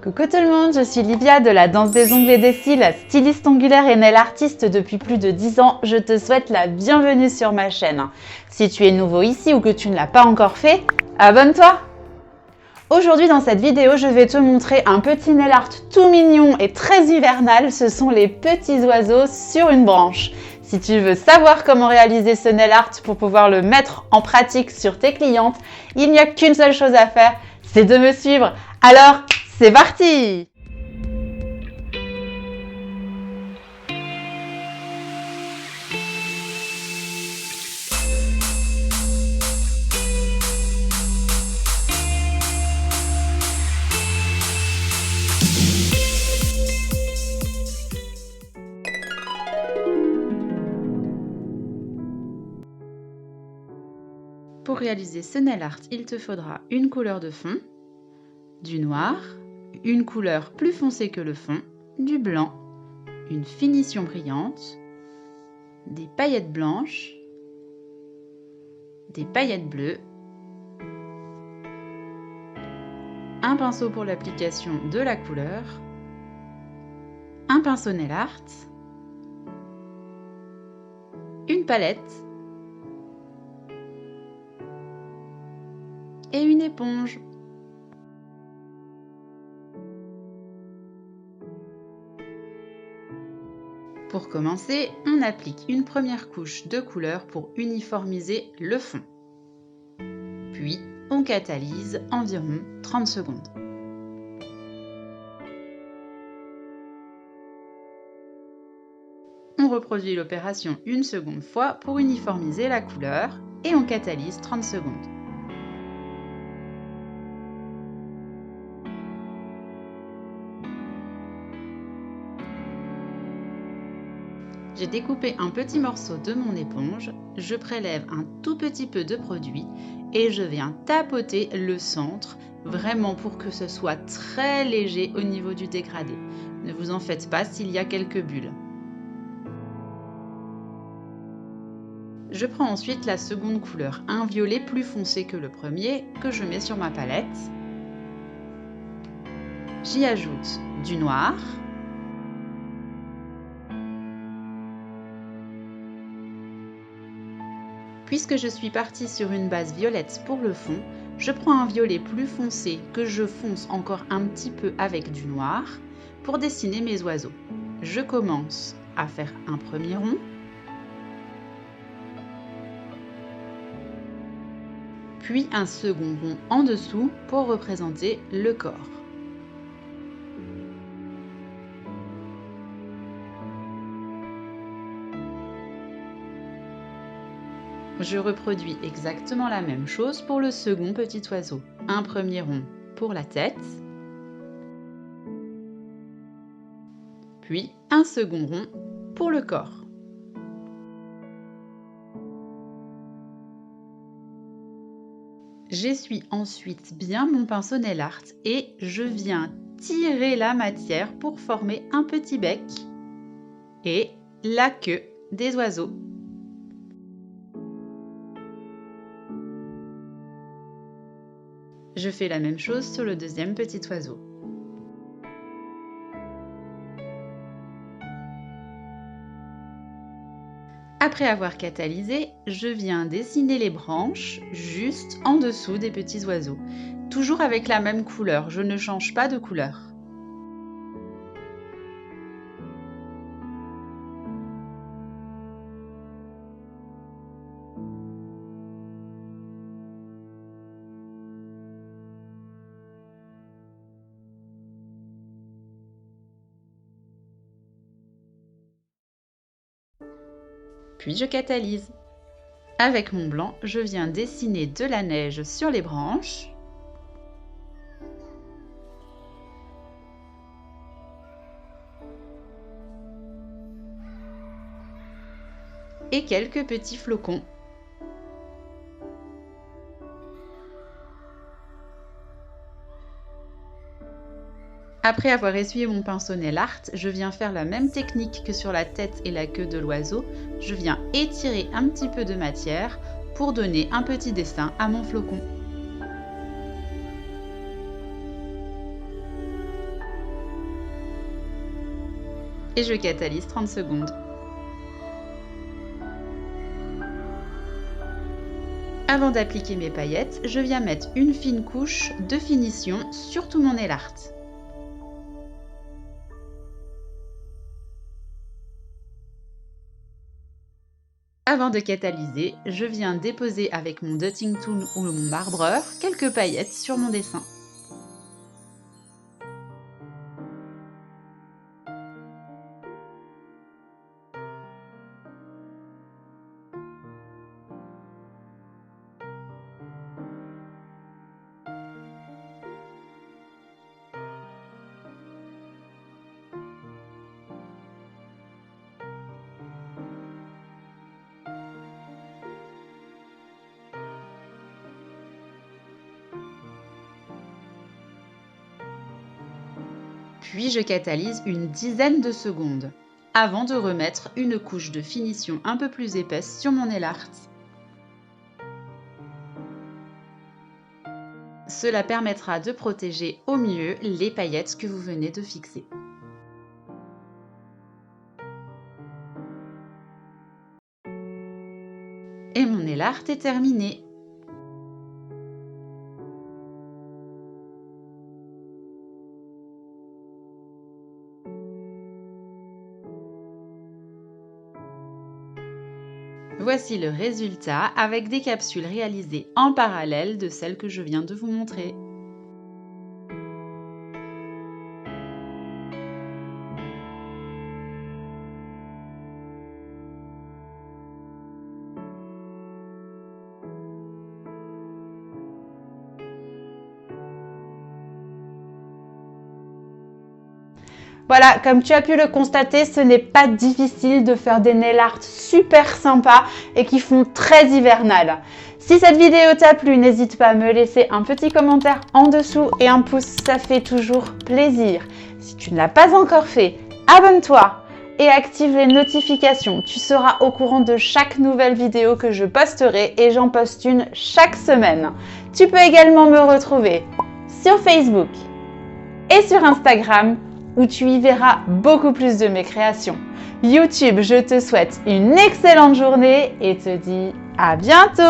Coucou tout le monde, je suis Livia de la danse des ongles et des cils, styliste ongulaire et nail artiste depuis plus de 10 ans. Je te souhaite la bienvenue sur ma chaîne. Si tu es nouveau ici ou que tu ne l'as pas encore fait, abonne-toi! Aujourd'hui dans cette vidéo, je vais te montrer un petit nail art tout mignon et très hivernal. Ce sont les petits oiseaux sur une branche. Si tu veux savoir comment réaliser ce nail art pour pouvoir le mettre en pratique sur tes clientes, il n'y a qu'une seule chose à faire, c'est de me suivre. Alors, c'est parti! Pour réaliser ce nail art, il te faudra une couleur de fond, du noir, une couleur plus foncée que le fond, du blanc, une finition brillante, des paillettes blanches, des paillettes bleues, un pinceau pour l'application de la couleur, un pinceau nail art, une palette et une éponge. Pour commencer, on applique une première couche de couleur pour uniformiser le fond. Puis, on catalyse environ 30 secondes. On reproduit l'opération une seconde fois pour uniformiser la couleur et on catalyse 30 secondes. J'ai découpé un petit morceau de mon éponge, je prélève un tout petit peu de produit et je viens tapoter le centre, vraiment pour que ce soit très léger au niveau du dégradé. Ne vous en faites pas s'il y a quelques bulles. Je prends ensuite la seconde couleur, un violet plus foncé que le premier, que je mets sur ma palette. J'y ajoute du noir. Puisque je suis partie sur une base violette pour le fond, je prends un violet plus foncé que je fonce encore un petit peu avec du noir pour dessiner mes oiseaux. Je commence à faire un premier rond, puis un second rond en dessous pour représenter le corps. Je reproduis exactement la même chose pour le second petit oiseau. Un premier rond pour la tête, puis un second rond pour le corps. J'essuie ensuite bien mon pinceau nail art et je viens tirer la matière pour former un petit bec et la queue des oiseaux. Je fais la même chose sur le deuxième petit oiseau. Après avoir catalysé, je viens dessiner les branches juste en dessous des petits oiseaux. Toujours avec la même couleur, je ne change pas de couleur. Puis je catalyse. Avec mon blanc, je viens dessiner de la neige sur les branches. Et quelques petits flocons. Après avoir essuyé mon pinceau nail art, je viens faire la même technique que sur la tête et la queue de l'oiseau. Je viens étirer un petit peu de matière pour donner un petit dessin à mon flocon. Et je catalyse 30 secondes. Avant d'appliquer mes paillettes, je viens mettre une fine couche de finition sur tout mon nail art. Avant de catalyser, je viens déposer avec mon dotting tool ou mon marbreur quelques paillettes sur mon dessin. Puis je catalyse une dizaine de secondes, avant de remettre une couche de finition un peu plus épaisse sur mon nail art. Cela permettra de protéger au mieux les paillettes que vous venez de fixer. Et mon nail art est terminé. Voici le résultat avec des capsules réalisées en parallèle de celles que je viens de vous montrer. Voilà, comme tu as pu le constater, ce n'est pas difficile de faire des nail art super sympas et qui font très hivernal. Si cette vidéo t'a plu, n'hésite pas à me laisser un petit commentaire en dessous et un pouce, ça fait toujours plaisir. Si tu ne l'as pas encore fait, abonne-toi et active les notifications. Tu seras au courant de chaque nouvelle vidéo que je posterai et j'en poste une chaque semaine. Tu peux également me retrouver sur Facebook et sur Instagram, où tu y verras beaucoup plus de mes créations. YouTube, je te souhaite une excellente journée et te dis à bientôt!